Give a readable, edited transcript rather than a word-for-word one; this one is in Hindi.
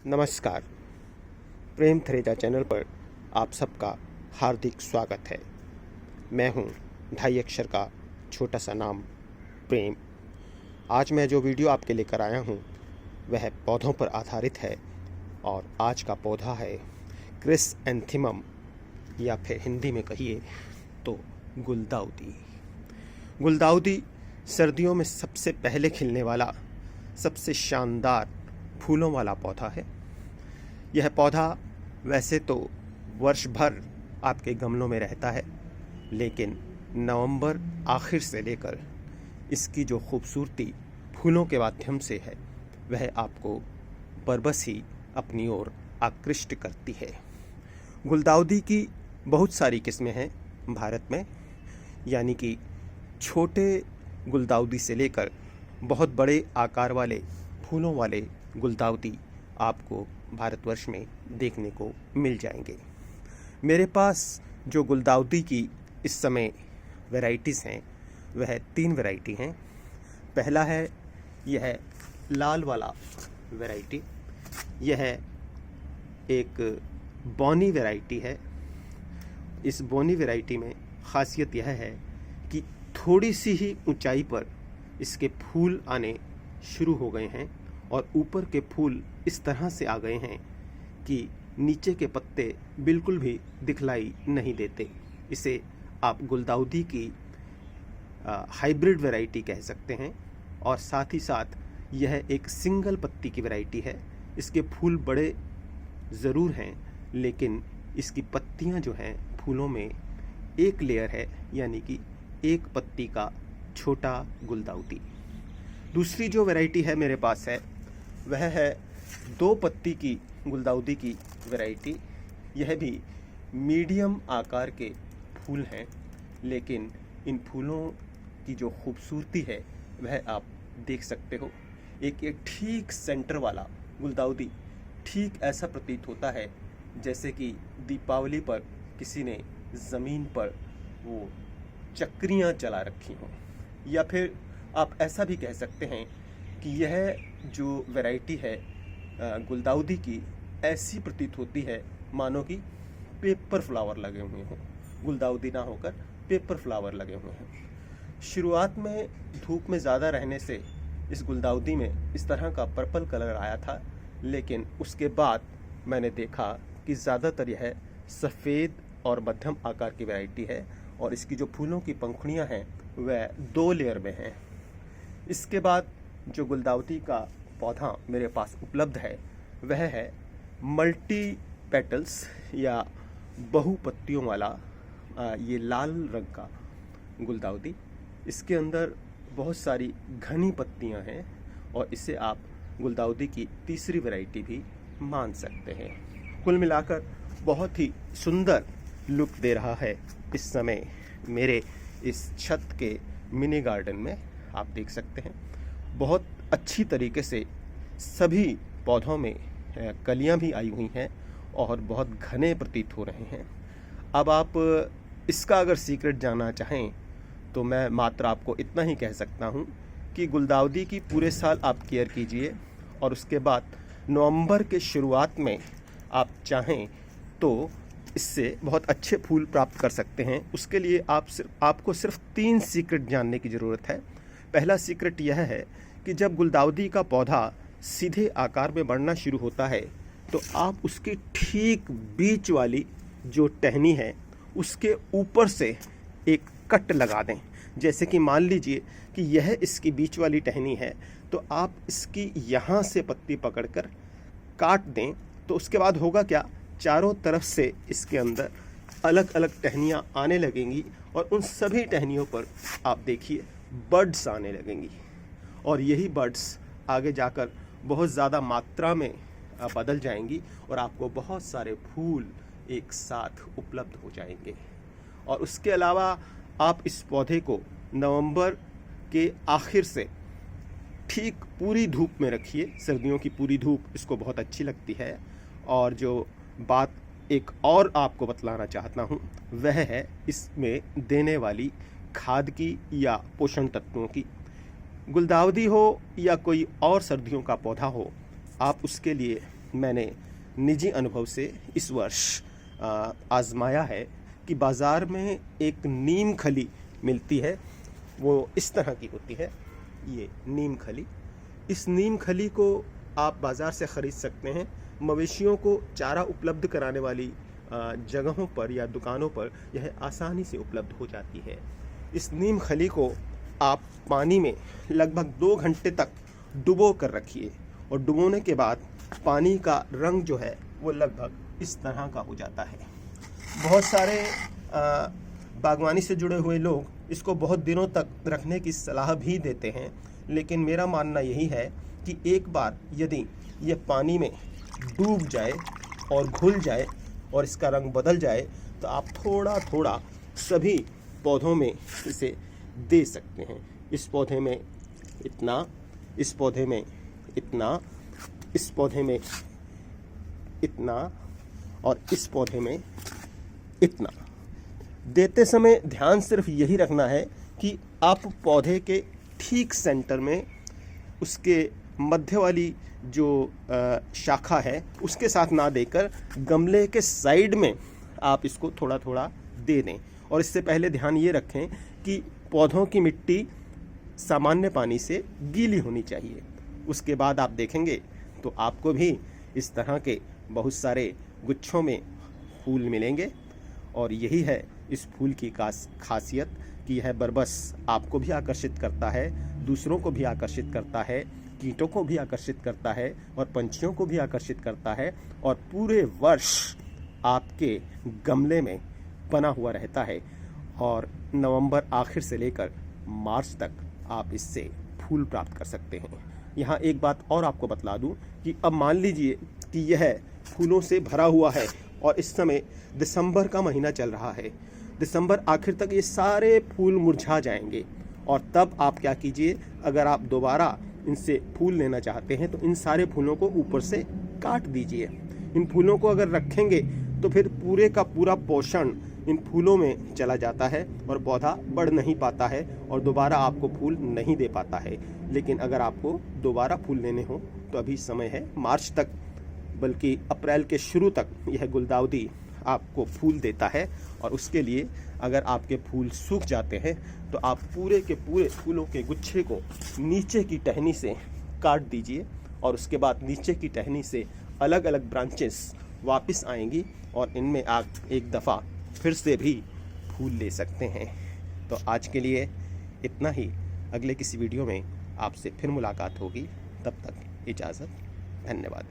नमस्कार। प्रेम थ्रेजा चैनल पर आप सबका हार्दिक स्वागत है। मैं हूं 2.5 अक्षर का छोटा सा नाम प्रेम। आज मैं जो वीडियो आपके लेकर आया हूं वह पौधों पर आधारित है और आज का पौधा है क्रिसैंथेमम, या फिर हिंदी में कहिए तो गुलदाउदी। गुलदाउदी सर्दियों में सबसे पहले खिलने वाला सबसे शानदार फूलों वाला पौधा है। यह पौधा वैसे तो वर्ष भर आपके गमलों में रहता है, लेकिन नवंबर आखिर से लेकर इसकी जो खूबसूरती फूलों के माध्यम से है वह आपको बरबस ही अपनी ओर आकृष्ट करती है। गुलदाउदी की बहुत सारी किस्में हैं भारत में, यानी कि छोटे गुलदाउदी से लेकर बहुत बड़े आकार वाले फूलों वाले गुलदाउदी आपको भारतवर्ष में देखने को मिल जाएंगे। मेरे पास जो गुलदाउदी की इस समय वैरायटीज़ हैं वह 3 वैरायटी हैं। पहला है यह लाल वाला वैरायटी। यह एक बोनी वैरायटी है। इस बोनी वैरायटी में ख़ासियत यह है कि थोड़ी सी ही ऊंचाई पर इसके फूल आने शुरू हो गए हैं और ऊपर के फूल इस तरह से आ गए हैं कि नीचे के पत्ते बिल्कुल भी दिखलाई नहीं देते। इसे आप गुलदाउदी की हाइब्रिड वैरायटी कह सकते हैं। और साथ ही साथ यह एक सिंगल पत्ती की वैरायटी है। इसके फूल बड़े ज़रूर हैं, लेकिन इसकी पत्तियां जो हैं फूलों में एक लेयर है, यानी कि एक पत्ती का छोटा गुलदाउदी। दूसरी जो वैरायटी है मेरे पास है वह है 2 पत्ती की गुलदाउदी की वैरायटी। यह भी मीडियम आकार के फूल हैं, लेकिन इन फूलों की जो खूबसूरती है वह आप देख सकते हो। एक ठीक सेंटर वाला गुलदाउदी ठीक ऐसा प्रतीत होता है जैसे कि दीपावली पर किसी ने ज़मीन पर वो चक्रियाँ चला रखी हों, या फिर आप ऐसा भी कह सकते हैं कि यह जो वैरायटी है गुलदाउदी की ऐसी प्रतीत होती है मानो कि पेपर फ्लावर लगे हुए हों। गुलदाउदी ना होकर पेपर फ्लावर लगे हुए हैं। शुरुआत में धूप में ज़्यादा रहने से इस गुलदाउदी में इस तरह का पर्पल कलर आया था, लेकिन उसके बाद मैंने देखा कि ज़्यादातर यह सफ़ेद और मध्यम आकार की वैरायटी है और इसकी जो फूलों की पंखुड़ियाँ हैं वह 2 लेयर में हैं। इसके बाद जो गुलदाउदी का पौधा मेरे पास उपलब्ध है वह है मल्टी पेटल्स या बहुपत्तियों वाला ये लाल रंग का गुलदाउदी। इसके अंदर बहुत सारी घनी पत्तियां हैं और इसे आप गुलदाउदी की तीसरी वैरायटी भी मान सकते हैं। कुल मिलाकर बहुत ही सुंदर लुक दे रहा है इस समय मेरे इस छत के मिनी गार्डन में। आप देख सकते हैं बहुत अच्छी तरीके से सभी पौधों में कलियां भी आई हुई हैं और बहुत घने प्रतीत हो रहे हैं। अब आप इसका अगर सीक्रेट जानना चाहें तो मैं मात्र आपको इतना ही कह सकता हूं कि गुलदाउदी की पूरे साल आप केयर कीजिए और उसके बाद नवंबर के शुरुआत में आप चाहें तो इससे बहुत अच्छे फूल प्राप्त कर सकते हैं। उसके लिए आपको सिर्फ 3 सीक्रेट जानने की ज़रूरत है। पहला सीक्रेट यह है कि जब गुलदाउदी का पौधा सीधे आकार में बढ़ना शुरू होता है तो आप उसकी ठीक बीच वाली जो टहनी है उसके ऊपर से एक कट लगा दें। जैसे कि मान लीजिए कि यह इसकी बीच वाली टहनी है, तो आप इसकी यहाँ से पत्ती पकड़कर काट दें, तो उसके बाद होगा क्या, चारों तरफ से इसके अंदर अलग अलग टहनियाँ आने लगेंगी और उन सभी टहनियों पर आप देखिए बड्स आने लगेंगी और यही बड्स आगे जाकर बहुत ज़्यादा मात्रा में बदल जाएंगी और आपको बहुत सारे फूल एक साथ उपलब्ध हो जाएंगे। और उसके अलावा आप इस पौधे को नवंबर के आखिर से ठीक पूरी धूप में रखिए। सर्दियों की पूरी धूप इसको बहुत अच्छी लगती है। और जो बात एक और आपको बतलाना चाहता हूँ वह है इसमें देने वाली खाद की या पोषण तत्वों की। गुलदाउदी हो या कोई और सर्दियों का पौधा हो, आप उसके लिए मैंने निजी अनुभव से इस वर्ष आजमाया है कि बाज़ार में एक नीम खली मिलती है, वो इस तरह की होती है, ये नीम खली। इस नीम खली को आप बाज़ार से ख़रीद सकते हैं। मवेशियों को चारा उपलब्ध कराने वाली जगहों पर या दुकानों पर यह आसानी से उपलब्ध हो जाती है। इस नीम खली को आप पानी में लगभग 2 घंटे तक डुबो कर रखिए और डुबोने के बाद पानी का रंग जो है वो लगभग इस तरह का हो जाता है। बहुत सारे बागवानी से जुड़े हुए लोग इसको बहुत दिनों तक रखने की सलाह भी देते हैं, लेकिन मेरा मानना यही है कि एक बार यदि ये पानी में डूब जाए और घुल जाए और इसका रंग बदल जाए तो आप थोड़ा थोड़ा सभी पौधों में इसे दे सकते हैं। इस पौधे में इतना, इस पौधे में इतना, इस पौधे में इतना और इस पौधे में इतना। देते समय ध्यान सिर्फ यही रखना है कि आप पौधे के ठीक सेंटर में उसके मध्य वाली जो शाखा है उसके साथ ना देकर गमले के साइड में आप इसको थोड़ा थोड़ा दे दें। और इससे पहले ध्यान ये रखें कि पौधों की मिट्टी सामान्य पानी से गीली होनी चाहिए। उसके बाद आप देखेंगे तो आपको भी इस तरह के बहुत सारे गुच्छों में फूल मिलेंगे। और यही है इस फूल की खासियत कि यह बरबस आपको भी आकर्षित करता है, दूसरों को भी आकर्षित करता है, कीटों को भी आकर्षित करता है और पंछियों को भी आकर्षित करता है और पूरे वर्ष आपके गमले में बना हुआ रहता है। और नवंबर आखिर से लेकर मार्च तक आप इससे फूल प्राप्त कर सकते हैं। यहाँ एक बात और आपको बतला दूं कि अब मान लीजिए कि यह फूलों से भरा हुआ है और इस समय दिसंबर का महीना चल रहा है। दिसंबर आखिर तक ये सारे फूल मुरझा जाएंगे और तब आप क्या कीजिए, अगर आप दोबारा इनसे फूल लेना चाहते हैं तो इन सारे फूलों को ऊपर से काट दीजिए। इन फूलों को अगर रखेंगे तो फिर पूरे का पूरा पोषण इन फूलों में चला जाता है और पौधा बढ़ नहीं पाता है और दोबारा आपको फूल नहीं दे पाता है। लेकिन अगर आपको दोबारा फूल लेने हो तो अभी समय है मार्च तक, बल्कि अप्रैल के शुरू तक यह गुलदाउदी आपको फूल देता है। और उसके लिए अगर आपके फूल सूख जाते हैं तो आप पूरे के पूरे फूलों के गुच्छे को नीचे की टहनी से काट दीजिए और उसके बाद नीचे की टहनी से अलग अलग ब्रांचेस वापस आएंगी और इनमें आप एक दफ़ा फिर से भी फूल ले सकते हैं। तो आज के लिए इतना ही। अगले किसी वीडियो में आपसे फिर मुलाकात होगी, तब तक इजाज़त। धन्यवाद।